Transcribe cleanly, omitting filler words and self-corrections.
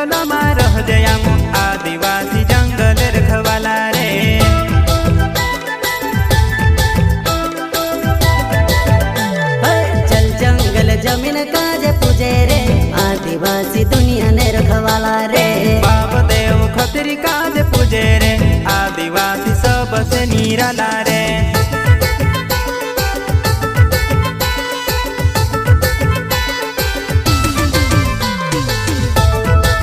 जंगल में रह जयाम आदिवासी जंगल रखवाला रे। चल जंगल जमीन काज पूजे रे आदिवासी दुनिया ने रखवाला रे। बाप देव खतरी काज पूजे रे आदिवासी सबसे निराला रे।